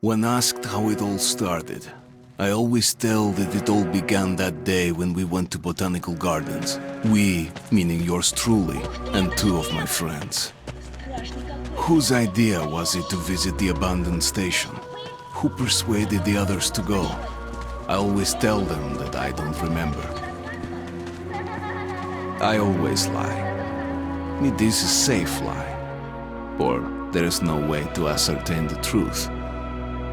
When asked how it all started, I always tell that it all began that day when we went to botanical gardens. We, meaning yours truly, and two of my friends. Whose idea was it to visit the abandoned station? Who persuaded the others to go? I always tell them that I don't remember. I always lie. It is a safe lie. Or there is no way to ascertain the truth.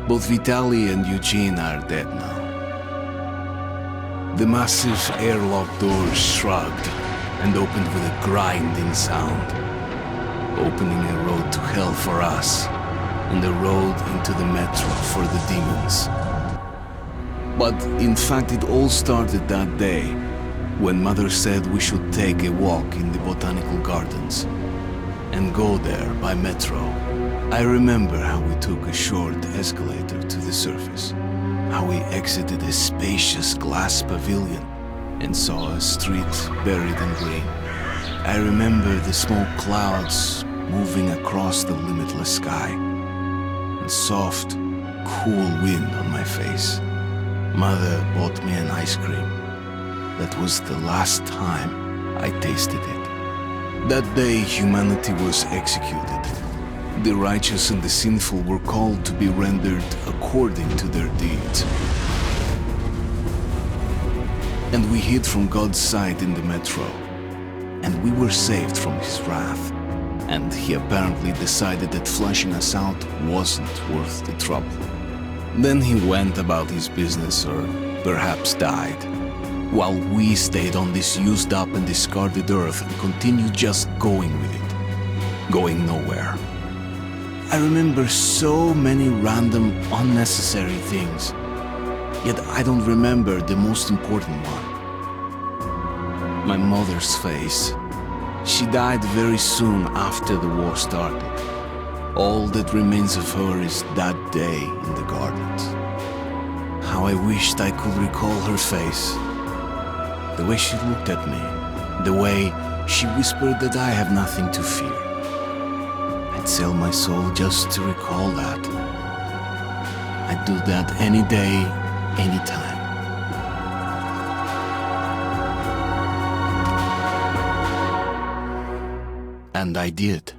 Both Vitaly and Eugene are dead now. The massive airlock doors shrugged and opened with a grinding sound, opening a road to hell for us and a road into the metro for the demons. But in fact, it all started that day when Mother said we should take a walk in the botanical gardens and go there by metro. I remember how we took a short escalator to the surface, how we exited a spacious glass pavilion and saw a street buried in green. I remember the smoke clouds moving across the limitless sky and soft, cool wind on my face. Mother bought me an ice cream. That was the last time I tasted it. That day, humanity was executed. The righteous and the sinful were called to be rendered according to their deeds. And we hid from God's sight in the metro. And we were saved from his wrath. And he apparently decided that flushing us out wasn't worth the trouble. Then he went about his business, or perhaps died, while we stayed on this used up and discarded earth and continued just going with it, going nowhere. I remember so many random, unnecessary things, yet I don't remember the most important one. My mother's face. She died very soon after the war started. All that remains of her is that day in the gardens. How I wished I could recall her face. The way she looked at me, the way she whispered that I have nothing to fear. I'd sell my soul just to recall that. I'd do that any day, any time. And I did.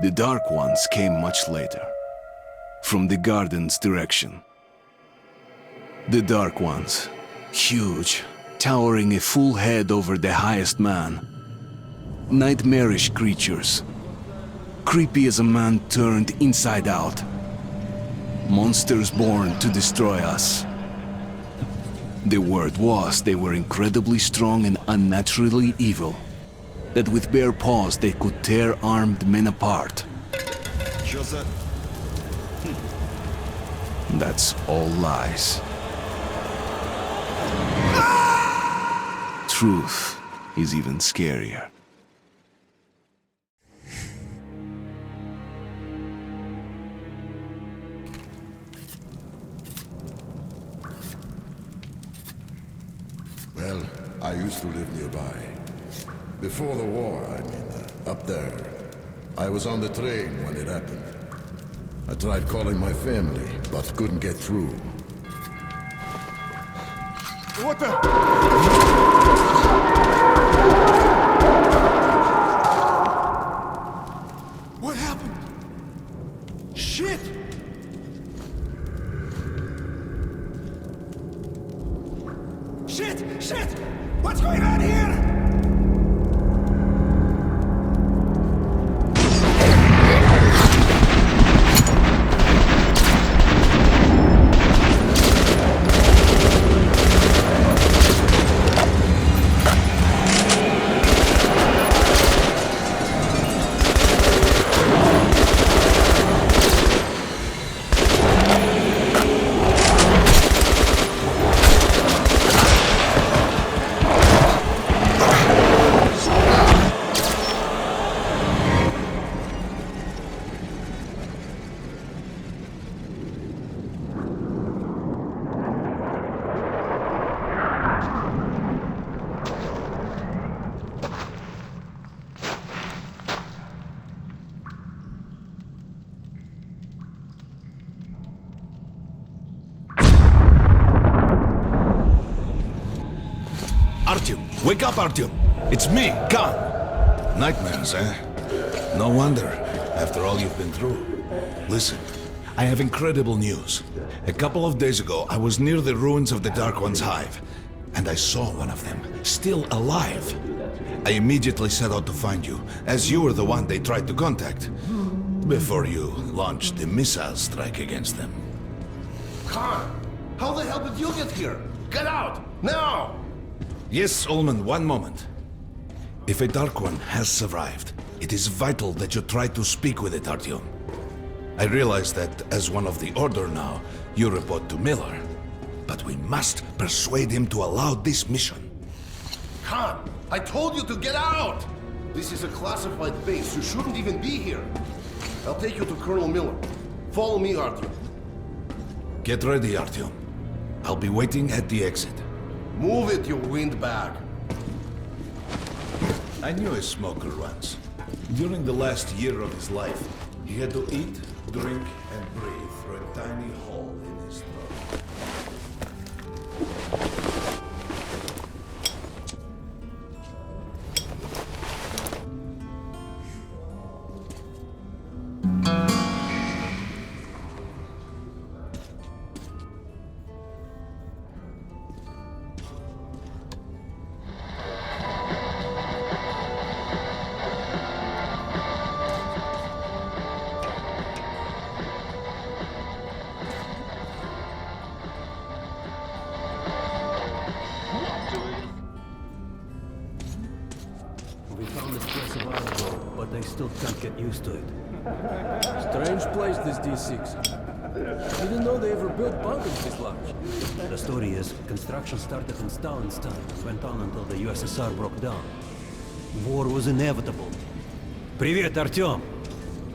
The Dark Ones came much later, from the garden's direction. The Dark Ones, huge, towering a full head over the highest man. Nightmarish creatures, creepy as a man turned inside out. Monsters born to destroy us. The word was they were incredibly strong and unnaturally evil. That with bare paws they could tear armed men apart. That's all lies. Truth is even scarier. Well, I used to live nearby. Before the war, I mean, up there. I was on the train when it happened. I tried calling my family, but couldn't get through. What the? What happened? Shit! Shit! Shit! What's going on here? Artyom! Wake up, Artyom! It's me, Khan! Nightmares, eh? No wonder, after all you've been through. Listen, I have incredible news. A couple of days ago, I was near the ruins of the Dark One's hive, and I saw one of them, still alive. I immediately set out to find you, as you were the one they tried to contact, before you launched the missile strike against them. Khan, how the hell did you get here? Get out, now! Yes, Ullman, one moment. If a Dark One has survived, it is vital that you try to speak with it, Artyom. I realize that, as one of the Order now, you report to Miller. But we must persuade him to allow this mission. Khan, I told you to get out! This is a classified base. You shouldn't even be here. I'll take you to Colonel Miller. Follow me, Artyom. Get ready, Artyom. I'll be waiting at the exit. Move it, you windbag. I knew a smoker once. During the last year of his life, he had to eat, drink, and breathe through a tiny hole in his throat. We found this place a while ago, but I still can't get used to it. Strange place, this D6. Didn't know they ever built bunkers this large. The story is, construction started in Stalin's time, went on until the USSR broke down. War was inevitable. Привет, Artyom!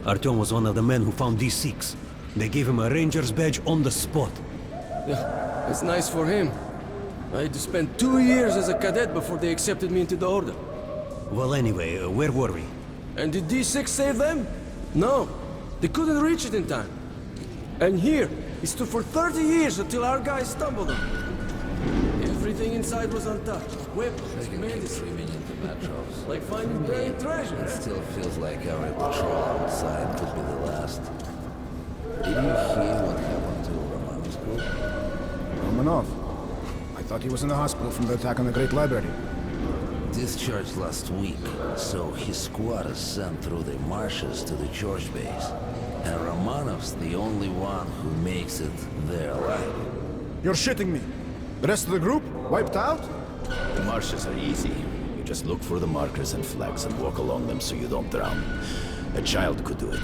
Artyom was one of the men who found D6. They gave him a ranger's badge on the spot. Yeah, it's nice for him. I had to spend 2 years as a cadet before they accepted me into the Order. Well, anyway, where were we? And did D6 save them? No. They couldn't reach it in time. And here, it stood for 30 years until our guys stumbled on it. Everything inside was untouched. Weapons, medicine. Like finding buried treasure. It still feels like our patrol outside could be the last. Did you hear what happened to Romanov's group? Romanov? I thought he was in the hospital from the attack on the Great Library. Discharged last week, so his squad is sent through the marshes to the George base. And Romanov's the only one who makes it there alive. You're shitting me. The rest of the group? Wiped out? The marshes are easy. You just look for the markers and flags and walk along them so you don't drown. A child could do it.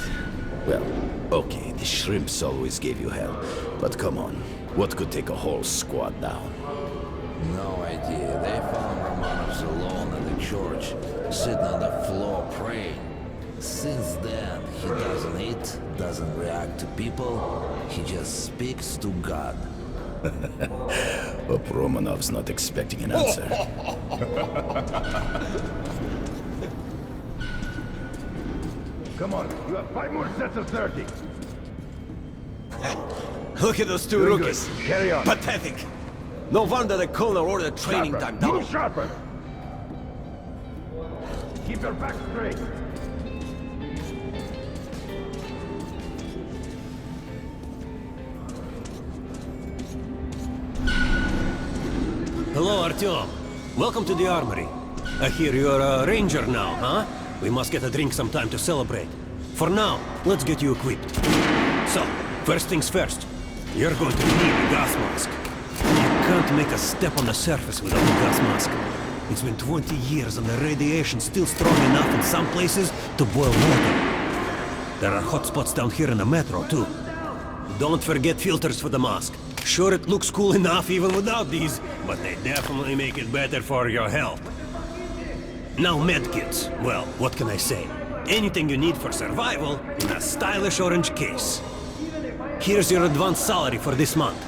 Well, okay, the shrimps always gave you hell. But come on, what could take a whole squad down? No idea. They found Romanovs alone in the church, sitting on the floor praying. Since then, he doesn't eat, doesn't react to people, he just speaks to God. Hope Romanov's not expecting an answer. Come on, you have 5 more sets of 30. Look at those two Very rookies. good. Carry on. Pathetic. No wonder the colonel ordered training Sharper. time down. Move sharper. Keep your back straight. Hello, Artyom. Welcome to the armory. I hear you're a ranger now, huh? We must get a drink sometime to celebrate. For now, let's get you equipped. So, first things first. You're going to need a gas mask. You can't make a step on the surface without a gas mask. It's been 20 years and the radiation's still strong enough in some places to boil water. There are hot spots down here in the metro, too. Don't forget filters for the mask. Sure, it looks cool enough even without these, but they definitely make it better for your health. Now medkits. Well, what can I say? Anything you need for survival in a stylish orange case. Here's your advance salary for this month.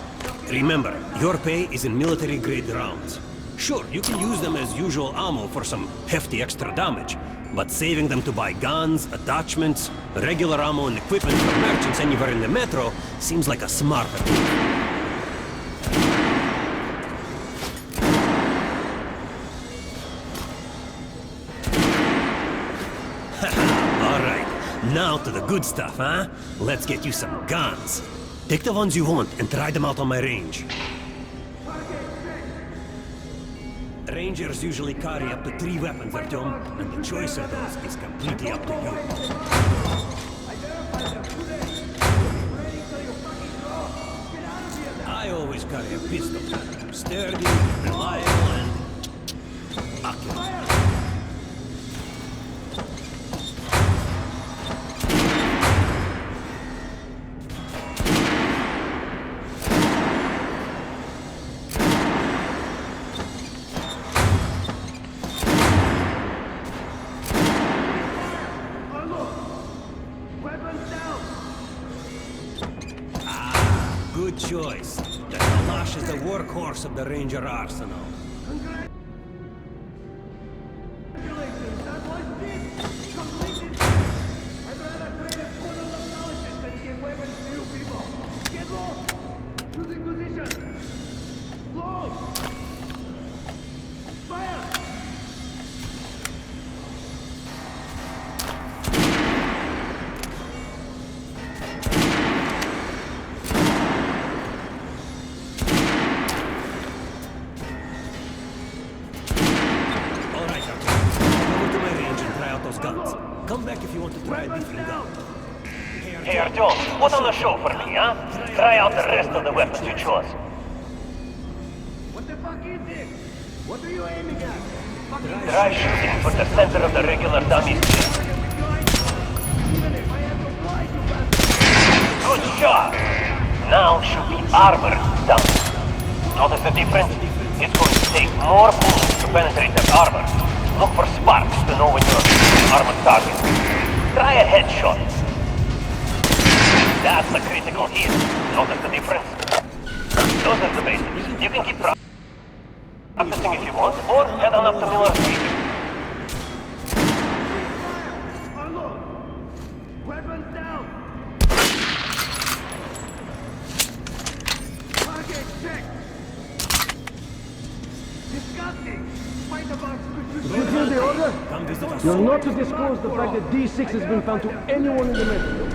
Remember, your pay is in military-grade rounds. Sure, you can use them as usual ammo for some hefty extra damage, but saving them to buy guns, attachments, regular ammo and equipment for merchants anywhere in the metro seems like a smarter move. Now to the good stuff, huh? Let's get you some guns. Take the ones you want and try them out on my range. Rangers usually carry up to 3 weapons, Artyom, and the choice of those is completely up to you. I always carry a pistol. Sturdy, reliable, and accurate. Good choice. The Kalash is the workhorse of the Ranger arsenal. Come back if you want to try a different gun. Hey Artyom, put on a show for me, huh? Try out the rest of the weapons you chose. What the fuck is this? What are you aiming at? Try shooting for the center of the regular dummies. Good shot! Now shoot the armor down. Notice the difference? It's going to take more bullets to penetrate that armor. Look for sparks to know when you're armored target. Try a headshot. That's a critical hit. Notice the difference? Those are the basics. You can keep practicing if you want, or head on up to Miller Street. Weapons down! Target checked! Disgusting! Fight the box! Did you hear the order? You're not to disclose the fact that D6 has been found to anyone in the metro.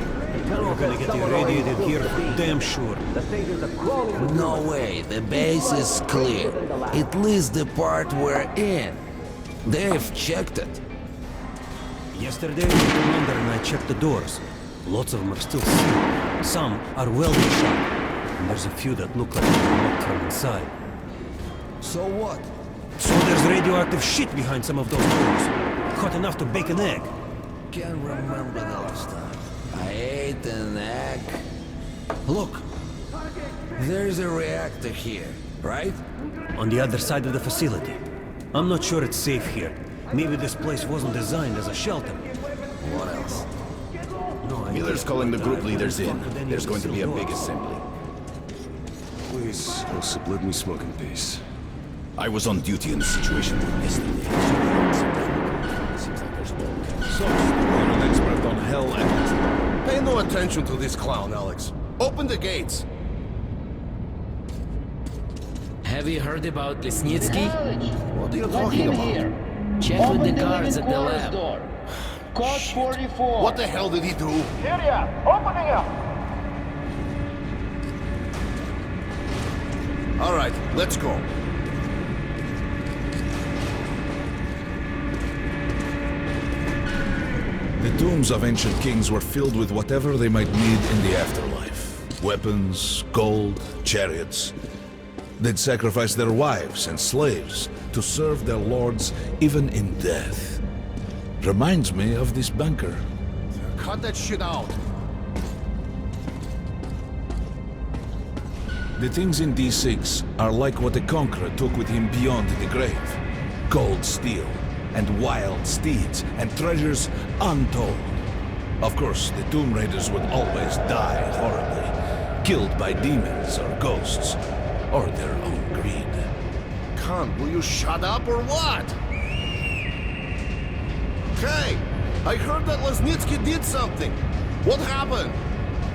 We're gonna get irradiated here for damn sure. No way, the base is clear. At least the part we're in. They've checked it. Yesterday, the commander and I checked the doors. Lots of them are still sealed. Some are welded shut. And there's a few that look like they're locked from inside. So what? So there's radioactive shit behind some of those doors. Hot enough to bake an egg. Can't remember the last time I ate an egg. Look, there's a reactor here, right? On the other side of the facility. I'm not sure it's safe here. Maybe this place wasn't designed as a shelter. What else? No, Miller's calling the group leaders in. There's going to be a big assembly. Please, Osip, let me smoke in peace. I was on duty in the situation room yesterday. Seems like there's no... So, you're an expert on hell and... Pay no attention to this clown, Alex. Open the gates. Have you heard about Lesnitsky? What are you talking about? Check with the guards at the lab. Code 44. What the hell did he do? Area, opening up. All right, let's go. The tombs of ancient kings were filled with whatever they might need in the afterlife. Weapons, gold, chariots. They'd sacrifice their wives and slaves to serve their lords even in death. Reminds me of this bunker. Cut that shit out. The things in D6 are like what a conqueror took with him beyond the grave. Gold steel, and wild steeds, and treasures untold. Of course, the Tomb Raiders would always die horribly, killed by demons or ghosts, or their own greed. Khan, will you shut up or what? Hey, I heard that Lesnitsky did something. What happened?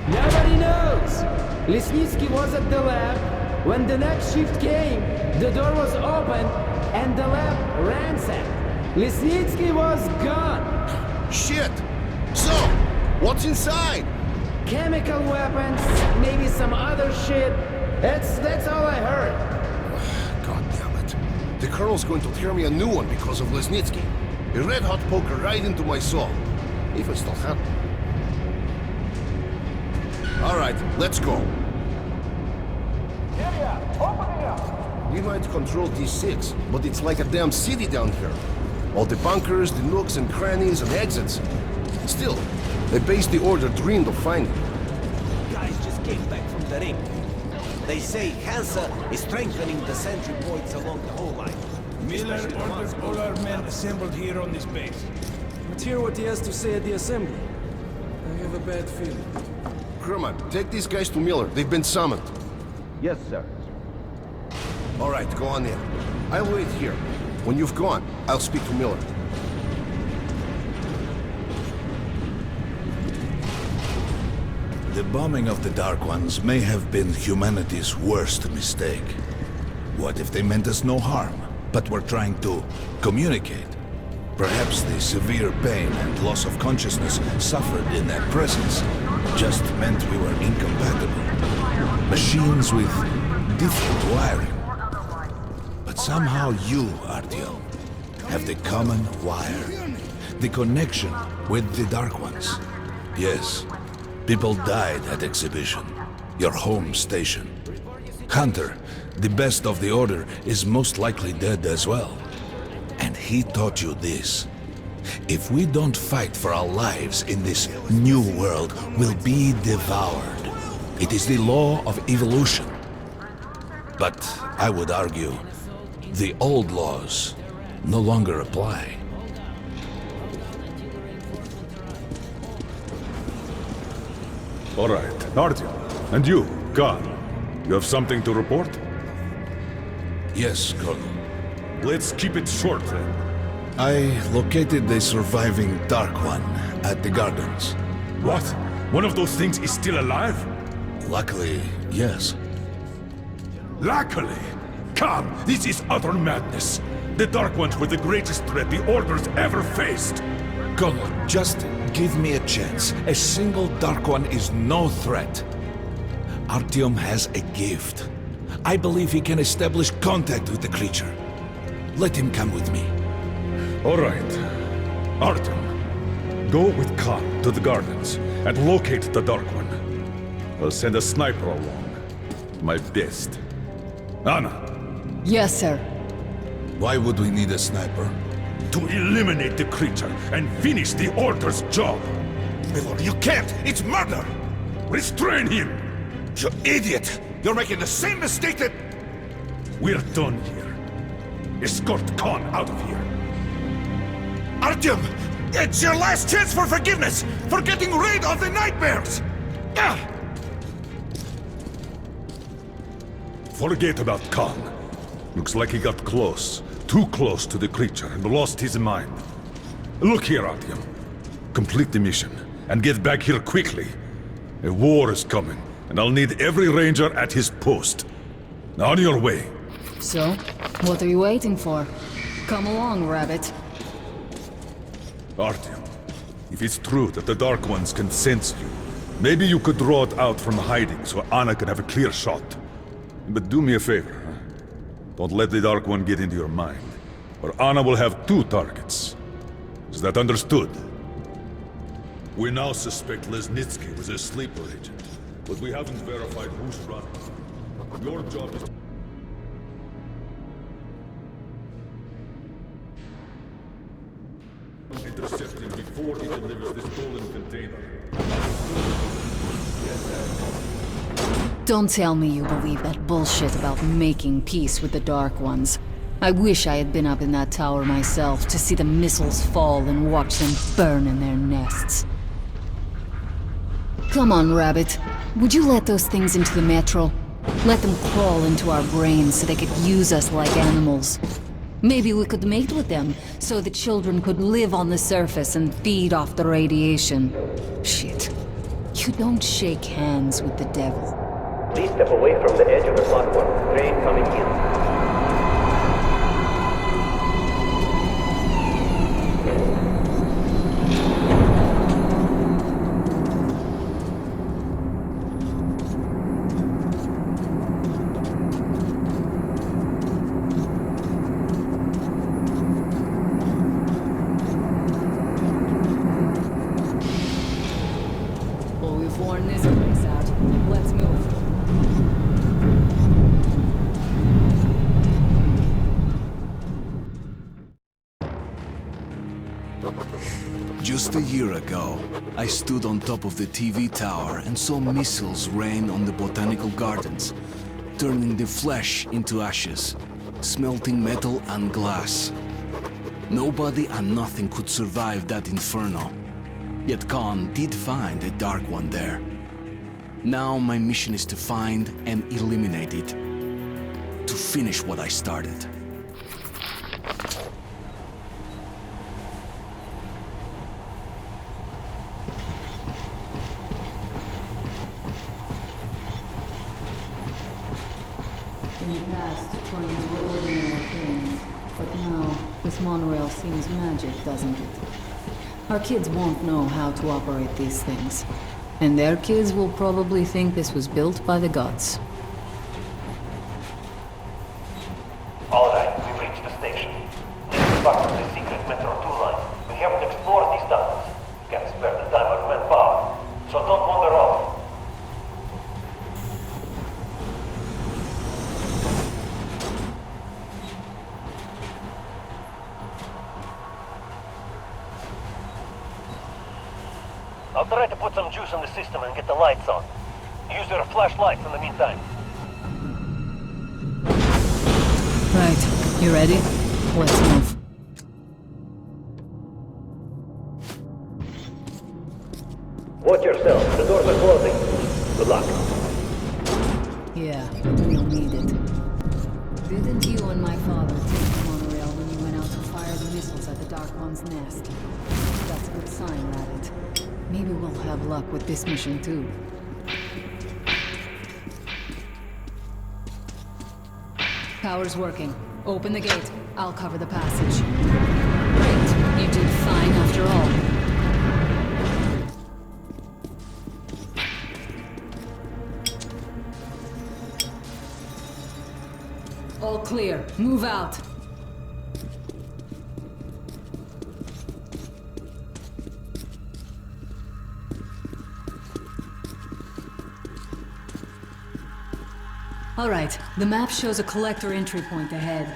Nobody knows. Lesnitsky was at the lab. When the next shift came, the door was open and the lab ransacked. Lesnitsky was gone. Shit! So, what's inside? Chemical weapons, maybe some other shit. That's all I heard. God damn it. The Colonel's going to tear me a new one because of Lesnitsky. A red-hot poker right into my soul. If I still have it. All right, let's go. Area, opening up. We might control D6, but it's like a damn city down here. All the bunkers, the nooks and crannies and exits. Still, the base the Order dreamed of finding. Guys just came back from the ring. They say Hansa is strengthening the sentry points along the whole line. Miller orders all our men assembled here on this base. Let's hear what he has to say at the assembly. I have a bad feeling. Kerman, take these guys to Miller. They've been summoned. Yes, sir. All right, go on in. I'll wait here. When you've gone, I'll speak to Miller. The bombing of the Dark Ones may have been humanity's worst mistake. What if they meant us no harm, but were trying to communicate? Perhaps the severe pain and loss of consciousness suffered in their presence just meant we were incompatible. Machines with different wiring. But somehow you, Artyom, have the common wire. The connection with the Dark Ones. Yes, people died at Exhibition, your home station. Hunter, the best of the Order, is most likely dead as well. And he taught you this. If we don't fight for our lives in this new world, we'll be devoured. It is the law of evolution. But I would argue, the old laws no longer apply. All right, Artyom. And you, Khan. You have something to report? Yes, Colonel. Let's keep it short, then. I located the surviving Dark One at the gardens. What? One of those things is still alive? Luckily, yes. Luckily? Come, this is utter madness. The Dark Ones were the greatest threat the Order's ever faced. Colonel, just give me a chance. A single Dark One is no threat. Artyom has a gift. I believe he can establish contact with the creature. Let him come with me. All right. Artyom, go with Khan to the gardens and locate the Dark One. I'll send a sniper along. My best. Anna, Yes, sir. Why would we need a sniper? To eliminate the creature and finish the Order's job. Miller, you can't! It's murder! Restrain him! You idiot! You're making the same mistake that... We're done here. Escort Khan out of here. Artyom! It's your last chance for forgiveness! For getting rid of the nightmares! Ah! Forget about Khan. Looks like he got close. Too close to the creature and lost his mind. Look here, Artyom. Complete the mission and get back here quickly. A war is coming, and I'll need every ranger at his post. On your way. So, what are you waiting for? Come along, Rabbit. Artyom, if it's true that the Dark Ones can sense you, maybe you could draw it out from hiding so Anna can have a clear shot. But do me a favor, huh? Don't let the Dark One get into your mind, or Anna will have 2 targets. Is that understood? We now suspect Lesnitsky was a sleeper agent, but we haven't verified who's running. Your job is... intercept him before he delivers the stolen container. Don't tell me you believe that bullshit about making peace with the Dark Ones. I wish I had been up in that tower myself to see the missiles fall and watch them burn in their nests. Come on, Rabbit. Would you let those things into the metro? Let them crawl into our brains so they could use us like animals. Maybe we could mate with them, so the children could live on the surface and feed off the radiation. Shit. You don't shake hands with the devil. Please step away from the edge of the platform. Train coming in. Well, we've worn this place out. Let's move. Just a year ago, I stood on top of the TV tower and saw missiles rain on the botanical gardens, turning the flesh into ashes, smelting metal and glass. Nobody and nothing could survive that inferno. Yet Khan did find a Dark One there. Now my mission is to find and eliminate it. To finish what I started. In the past, trains were ordinary things, but now, this monorail seems magic, doesn't it? Our kids won't know how to operate these things. And their kids will probably think this was built by the gods. All right, we've reached the station. This is part of the secret Metro 2 line. We haven't explored these tunnels. Can't spare the time or manpower. So don't wander off. I'll try to put some juice on the system and get the lights on. Use your flashlights in the meantime. Right, you ready? Let's move. Watch yourself. The doors are closing. Good luck. Yeah, we'll need it. Didn't you and my father take the monorail when you went out to fire the missiles at the Dark One's nest? That's a good sign, Rabbit. Maybe we'll have luck with this mission too. Power's working. Open the gate. I'll cover the passage. Great. You did fine after all. All clear. Move out. Alright, the map shows a collector entry point ahead.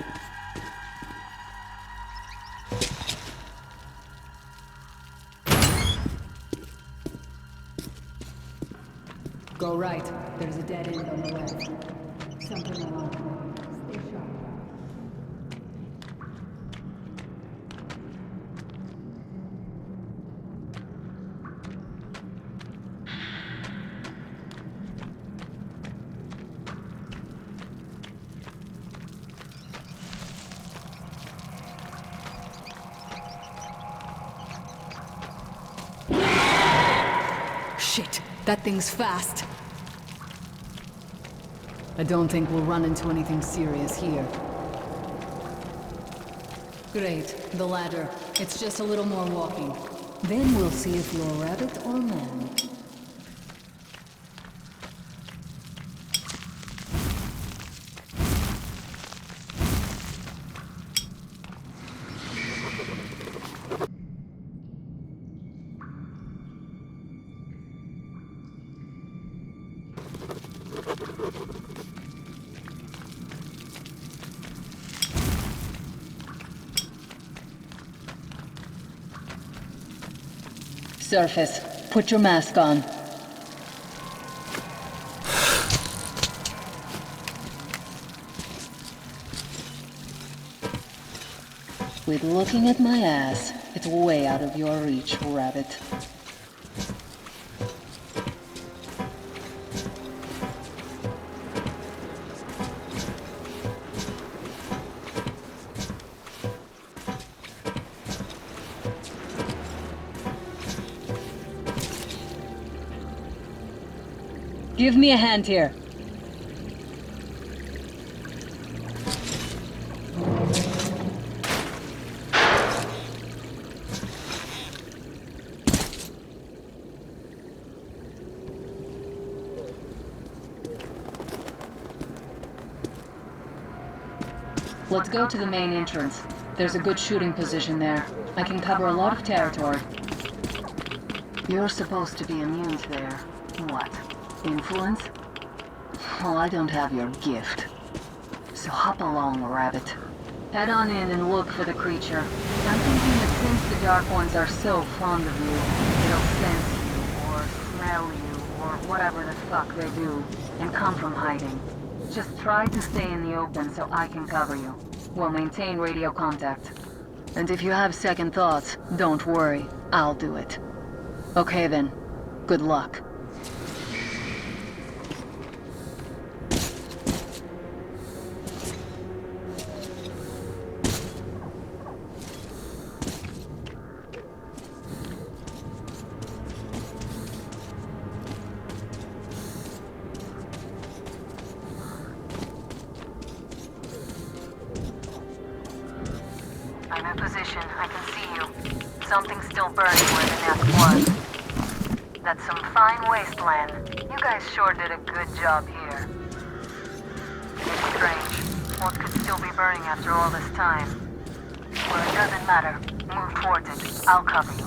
Go right. There's a dead end on the left. Something along. Stay sharp. Shit, that thing's fast. I don't think we'll run into anything serious here. Great, the ladder. It's just a little more walking. Then we'll see if you're rabbit or man. Surface, put your mask on. Quit looking at my ass. It's way out of your reach, rabbit. Give me a hand here. Let's go to the main entrance. There's a good shooting position there. I can cover a lot of territory. You're supposed to be immune there. What? Influence? Well, I don't have your gift. So hop along, rabbit. Head on in and look for the creature. I'm thinking that since the Dark Ones are so fond of you, they'll sense you, or smell you, or whatever the fuck they do, and come from hiding. Just try to stay in the open so I can cover you. We'll maintain radio contact. And if you have second thoughts, don't worry. I'll do it. Okay then. Good luck. I'm in position. I can see you. Something's still burning where the nest was. That's some fine wasteland. You guys sure did a good job here. It's strange. What could still be burning after all this time? Well, it doesn't matter. Move towards it. I'll cover you.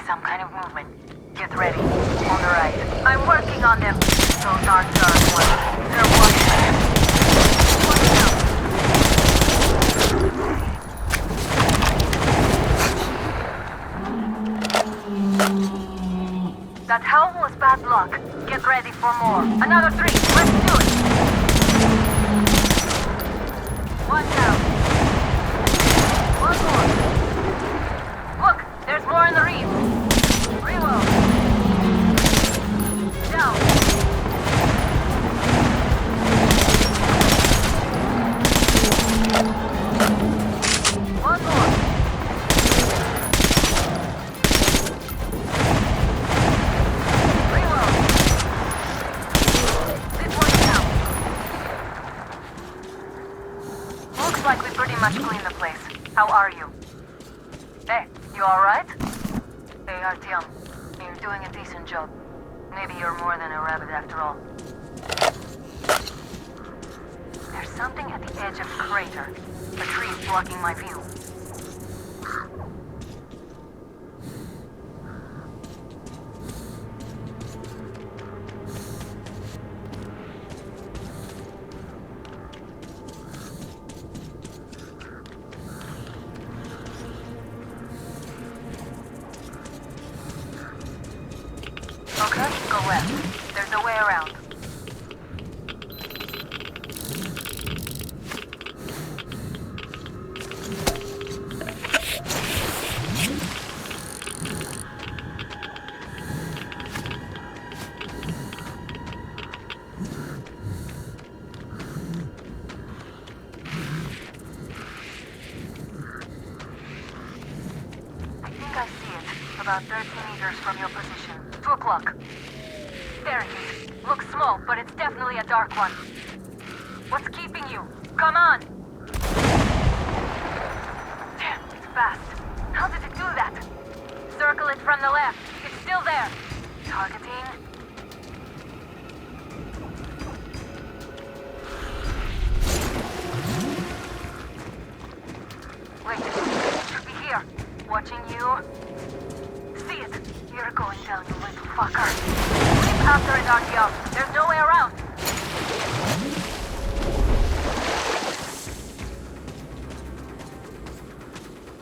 Some kind of movement. Get ready. On the right. I'm working on them. Those aren't Dark Ones. They're watching. That howl was bad luck. Get ready for more. Another 3. Let's do it. One down. One more. Look, there's more in the reef. Reload. Down. One more. Reload. This one's down. Artyom. You're doing a decent job. Maybe you're more than a rabbit after all. There's something at the edge of the crater. The tree's blocking my view. Okay, go left. There's no way around. I think I see it. About 30 meters from your position. 2 o'clock. There it is. Looks small, but it's definitely a dark one. What's keeping you? Come on! Damn, it's fast. How did it do that? Circle it from the left. It's still there. Targeting. Wait, it should be here. Watching you. See it. You're going down, you little fucker. Keep after it, Artyom. There's no way around.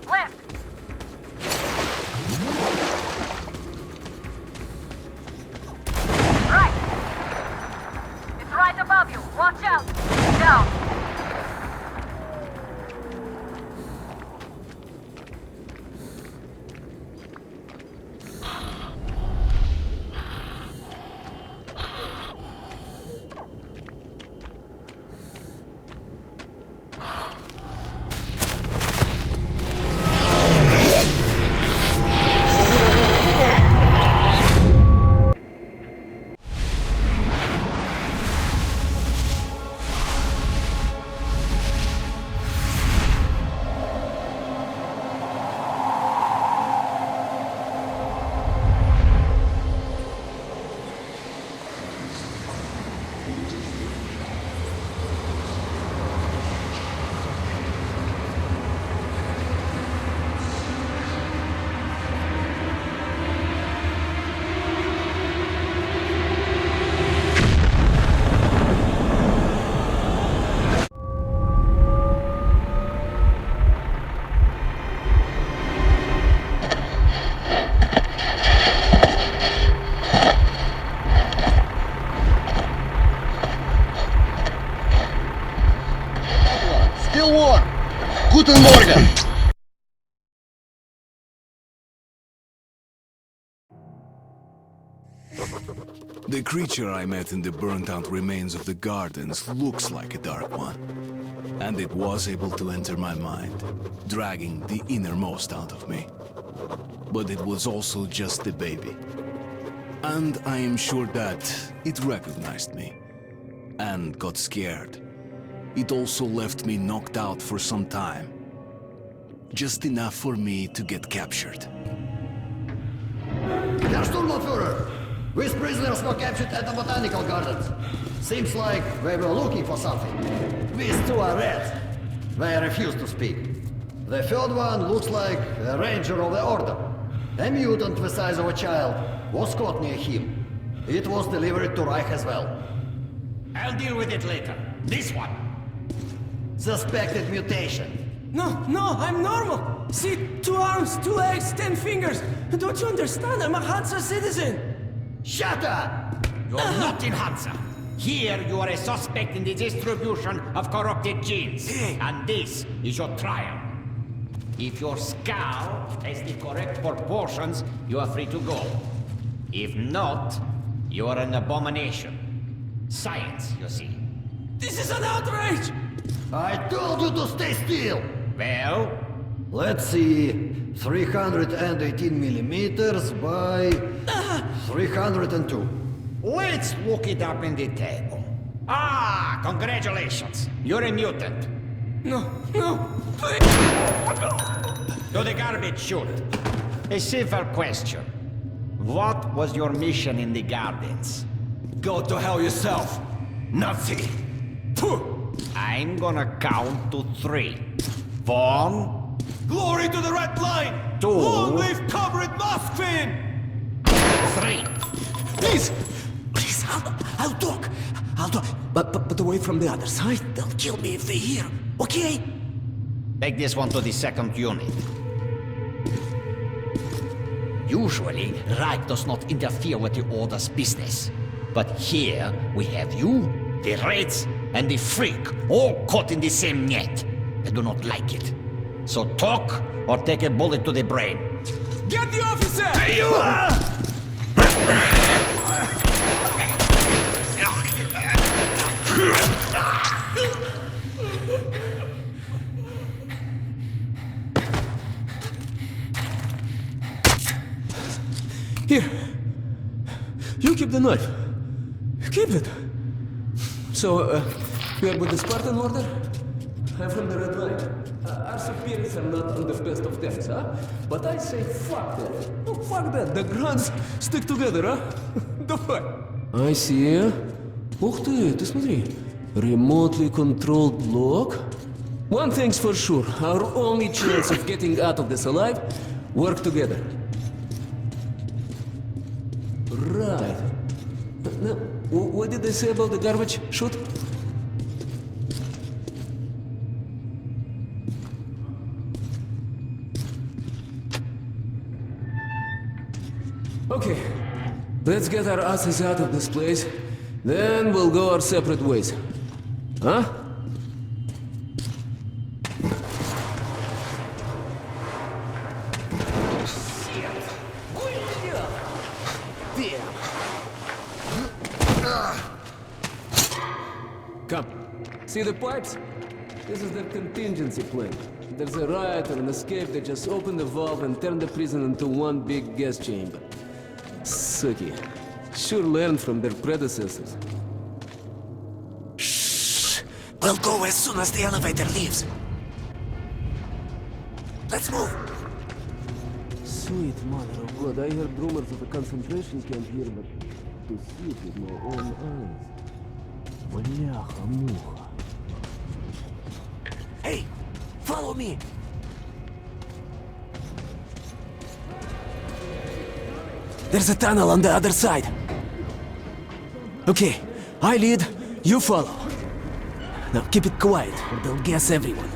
Left. Right. It's right above you. Watch out. Down. Still warm. Guten Morgen. The creature I met in the burnt-out remains of the gardens looks like a dark one. And it was able to enter my mind, dragging the innermost out of me. But it was also just a baby. And I am sure that it recognized me and got scared. It also left me knocked out for some time. Just enough for me to get captured. Herr Sturmbannführer, these prisoners were captured at the botanical gardens. Seems like they were looking for something. These two are rats. They refuse to speak. The third one looks like a ranger of the order. A mutant the size of a child was caught near him. It was delivered to Reich as well. I'll deal with it later. This one. Suspected mutation. No, I'm normal. See, 2 arms, 2 legs, 10 fingers. Don't you understand? I'm a Hansa citizen. Shut up! You're not in Hansa. Here you are a suspect in the distribution of corrupted genes. And this is your trial. If your skull has the correct proportions, you are free to go. If not, you are an abomination. Science, you see. This is an outrage! I told you to stay still! Well? Let's see. 318 millimeters by 302. Let's look it up in the table. Ah, congratulations. You're a mutant. No, please! To the garbage chute. A simple question. what was your mission in the gardens? Go to hell yourself, Nazi! I'm gonna count to 3. 1. Glory to the Red Line! 2. Long live Comrade Moskvin! 3. Please! Please, I'll talk. I'll talk. But away from the other side. They'll kill me if they hear. Okay? Take this one to the 2nd unit. Usually, Reich does not interfere with the Order's business. But here, we have you, the Reds, and the Freak, all caught in the same net. I do not like it. So talk, or take a bullet to the brain. Get the officer! Hey, you! Here. You keep the knife. Keep it. So, you are with the Spartan Order? I'm from the Red Line. Our superiors are not on the best of terms, huh? But I say fuck that. Oh, fuck that. The Grunts stick together, huh? Давай. I see. Ух ты смотри. Remotely controlled block. One thing's for sure. Our only chance of getting out of this alive, work together. Right. Now, what did they say about the garbage chute? Okay, let's get our asses out of this place. Then we'll go our separate ways. Huh? Come. See the pipes? This is their contingency plan. There's a riot or an escape, they just open the valve and turn the prison into one big gas chamber. Sucky. Sure learned from their predecessors. Shh! We'll go as soon as the elevator leaves. Let's move! Sweet mother of God, I heard rumors of a concentration camp here, but to see it with my own eyes. Бляха-муха. Hey! Follow me! There's a tunnel on the other side. Okay, I lead, you follow. Now keep it quiet, or they'll guess everyone.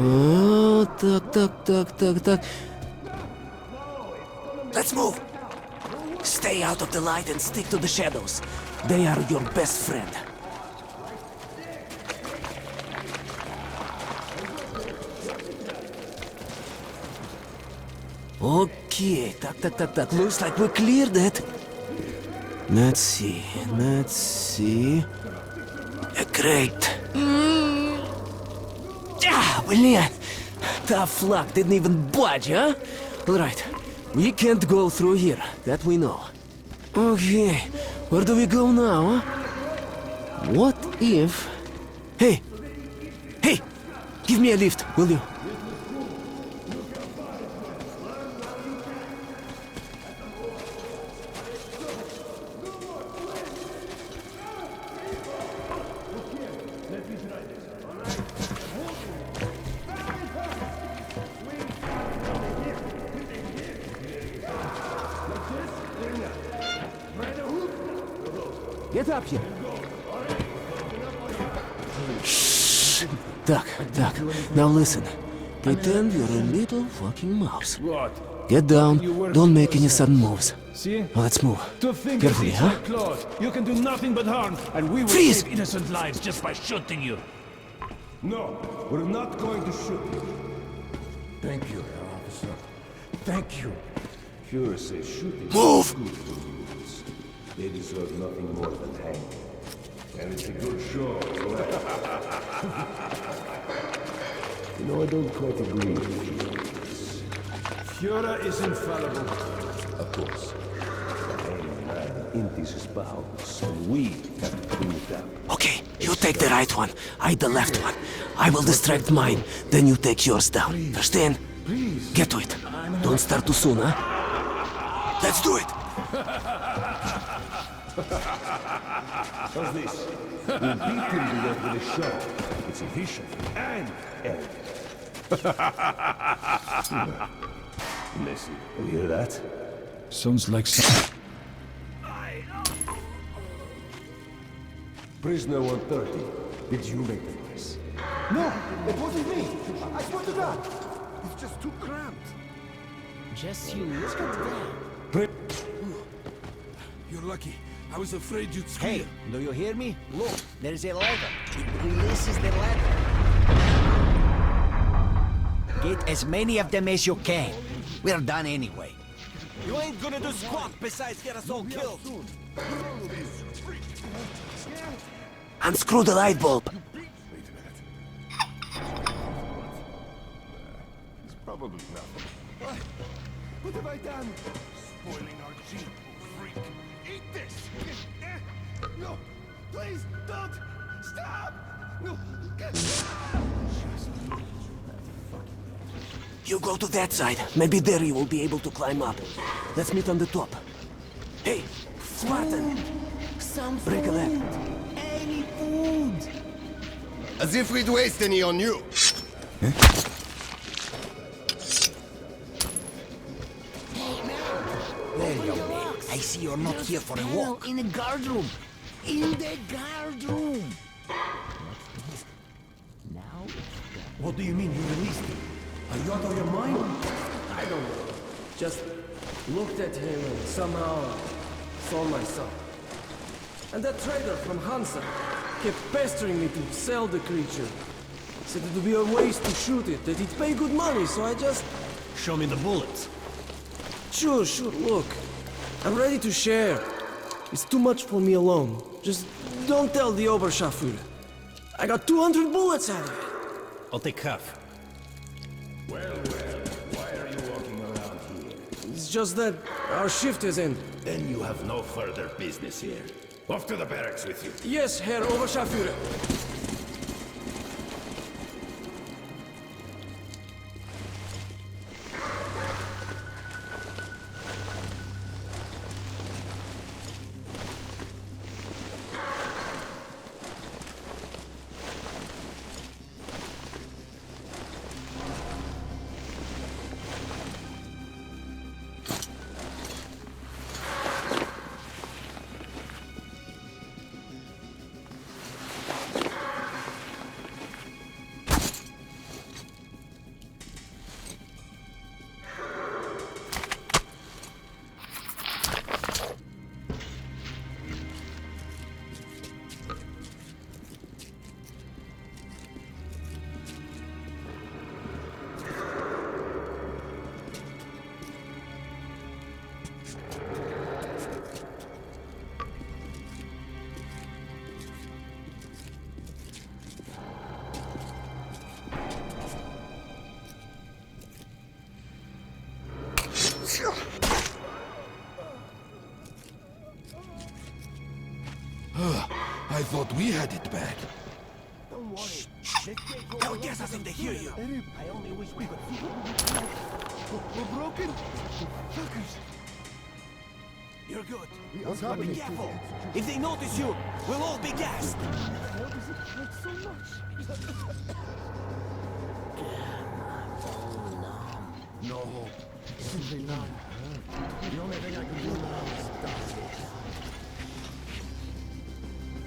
Oh, так. Let's move! Stay out of the light and stick to the shadows. They are your best friend. Okay, так. Looks like we cleared it. Let's see. Great. Блин. Tough luck, didn't even budge, huh? Alright, we can't go through here, that we know. Okay, where do we go now, huh? What if... Hey! Give me a lift, will you? Get up here. Shh. Так. Now listen. Pretend you're a little fucking mouse. Get down. Don't make any sudden moves. See? Now let's move. To think Carefully, these huh? are claws. You can do nothing but harm, and we will Freeze! save innocent lives just by shooting you. No, we're not going to shoot you. Thank you, officer. Thank you. Führer says shooting Move! is good for humans. They deserve nothing more than hanging. And it's a good show. You know, I don't quite agree. Führer is infallible. Of course. empty his bowels, and we have to clean it up. Okay, you take the right one, I the left one. I will distract mine, then you take yours down. Understand? Please. Get to it. Don't start too soon, huh? Let's do it! How's this? We'll beat him to death with a show. It's efficient and elegant. Listen, you hear that? Sounds like some... Prisoner 130, did you make the noise? No, it wasn't me. I swear to God. It's just too cramped. Just you look at that. You're lucky. I was afraid you'd Hey, do you hear me? Look, there is a lever. It releases the ladder. Get as many of them as you can. We're done anyway. You ain't gonna do squat besides get us all killed. Unscrew the light bulb. Wait a minute. It's probably nothing. What have I done? Spoiling our jeep, freak. Eat this! No! Please, don't! Stop! No! You go to that side. Maybe there you will be able to climb up. Let's meet on the top. Hey, Spartan! Break a leg. Any food! As if we'd waste any on you! There, young man. I see you're not here for a walk. In the guard room. In the guard room. Now. What do you mean you released him? Are you out of your mind? I don't know. Just looked at him and somehow saw my son. And that trader from Hansa kept pestering me to sell the creature. Said it would be a waste to shoot it, that he'd pay good money, so I just... Show me the bullets. Sure, look. I'm ready to share. It's too much for me alone. Just don't tell the Oberscharführer. I got 200 bullets out of it. I'll take half. Well, why are you walking around here? It's just that our shift is ended. Then you have no further business here. Off to the barracks with you. Yes, Herr Oberscharführer. I thought we had it bad. Don't worry. They'll guess us if they hear you. I only wish we could see. We're broken? Fuckers! You're good. What's But happening? be careful. If they notice you, we'll all be gassed. Why does it hurt so much? No. Simply none. The only thing I can do now is die.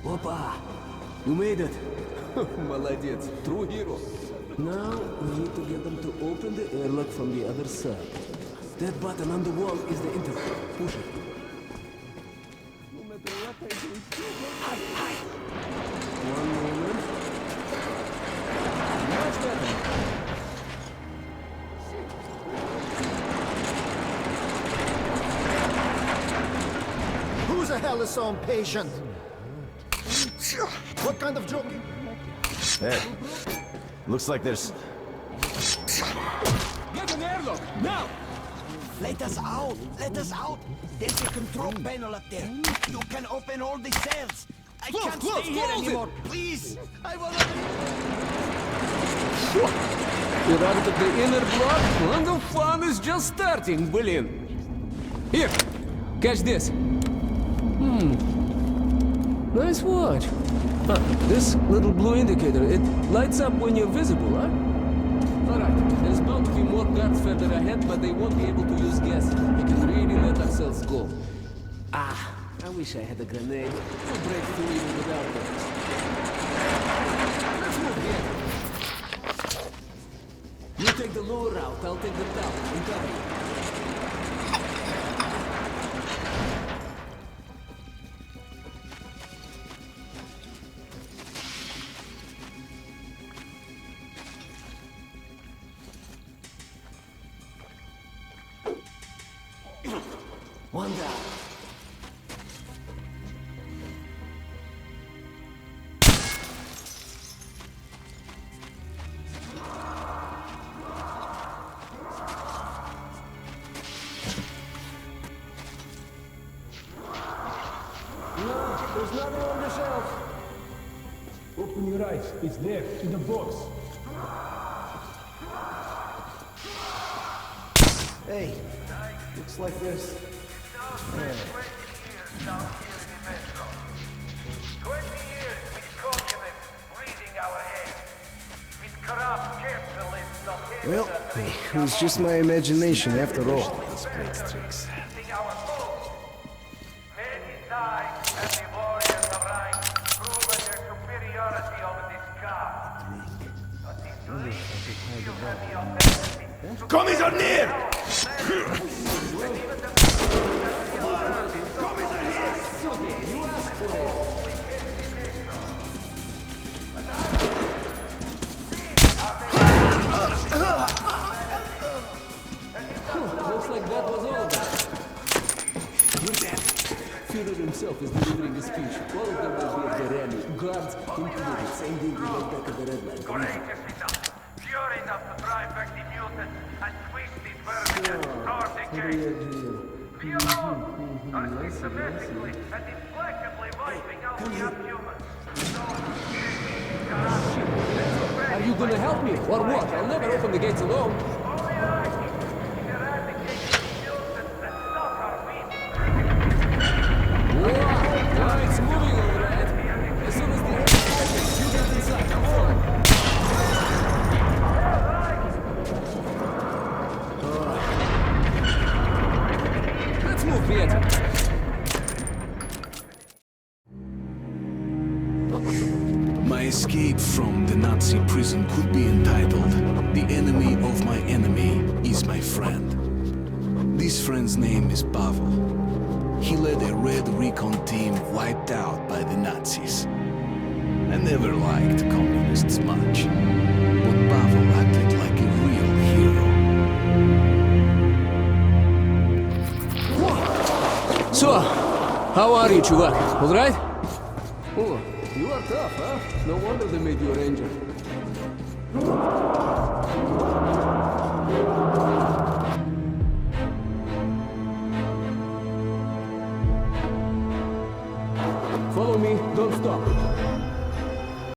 Опа! You made it! Молодец, true hero. Now we need to get them to open the airlock from the other side. That button on the wall is the intercom. Push it. No matter what I do, it's still hide. One moment. Much better. Who the hell is so impatient? What kind of joke? Hey, looks like there's... Get an airlock, now! Let us out! Let us out! There's a control panel up there. You can open all the cells. I can't stay here anymore. Please. I wanna... You're out of the inner block, and the fun is just starting, William. Here, catch this. Nice watch. Huh, this little blue indicator, it lights up when you're visible, huh? Alright, there's bound to be more guards further ahead, but they won't be able to use gas. We can really let ourselves go. Ah, I wish I had a grenade. We'll break through even without it. Let's move here. You take the lower route, I'll take the top. I'm coming. One down. There's nothing on the shelf. Open your eyes. It's there, in the box. Hey, looks like there's... 20 years with communists reading our heads. With corrupt capitalists of Well, it was just my imagination after all. eating our food. Many died as the warriors of Rhine proven their superiority over this god. But this league, you have the audacity to... Commies are near! Looks like that was all of it. Look at that. Führer himself is delivering a speech. All of them will be at the rally. Guards included. Same thing we went back at the Red Line. Courageous enough, pure enough to drive back the mutants and twist it vermin and start again. Be alone, or systematically and implacably wiping out the unhuman. Are you gonna help me, or what? I'll never open the gates alone. Only I can eradicate the mutants that stop our people. Whoa! It's moving all right. As soon as the air opens, you get inside. Come on. Let's move, Pietro. My escape from the Nazi prison could be entitled "The enemy of my enemy is my friend." This friend's name is Pavel. He led a red recon team wiped out by the Nazis. I never liked communists much, but Pavel acted like a real hero. So, how are you, Chuvak? All right? Oh, you are tough, huh? No wonder they made you a ranger. Follow me, don't stop.